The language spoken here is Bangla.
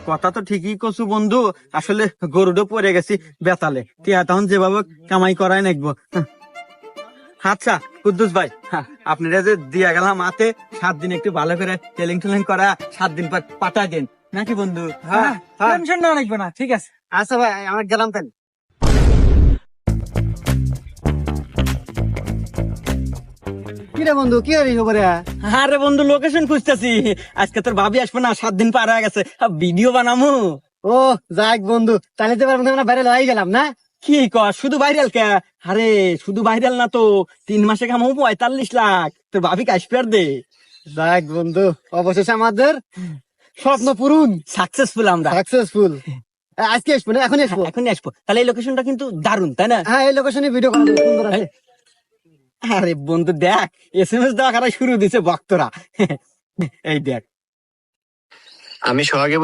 কথা তো ঠিকই কছু বন্ধু, আসলে গরুডো পড়ে গেছি বেতালে, টিয়া তখন যেভাবে কামাই করাই নাকবো। আচ্ছা কুদ্দুস ভাই, আপনারা যে দিয়া গেলাম হাতে 7 দিন একটু ভালো করে টেলিং টেলিং করা, 7 দিন পর পাঠাই দিন নাকি বন্ধু? টেনশন না রাখবে না, ঠিক আছে। আচ্ছা ভাই, আমার গেলাম তাই। কি রে বন্ধু, কি হইল খবরে? আরে বন্ধু লোকেশন খুঁজতেছি, আজকে তোর ভাবি আসবে না, 7 দিন পার হয়ে গেছে, ভিডিও বানামু। ও যাক বন্ধু, তাহলে তো আমরা বাইরে লই গেলাম না? কি কর শুধু ভাইরাল কে? আরে শুধু ভাইরাল না তো, 3 মাসে কামাবো 45 লাখ, তোর ভাবি আসবে আর দে। যাক বন্ধু, অবশেষে আমাদের স্বপ্ন পূরণ, সাকসেসফুল আমরা। সাকসেসফুল। আজকে আসবো না, এখনই আসবো। এখনই আসবো, তাহলে এই লোকেশনটা কিন্তু দারুণ তাই না? হ্যাঁ, এই লোকেশনে ভিডিও করা যাবে, সুন্দর আছে। আরে বন্ধু দেখ, SMS দেওয়া খারাপ শুরু দিছে ভক্তরা। এই দেখ। আমি সোহাগে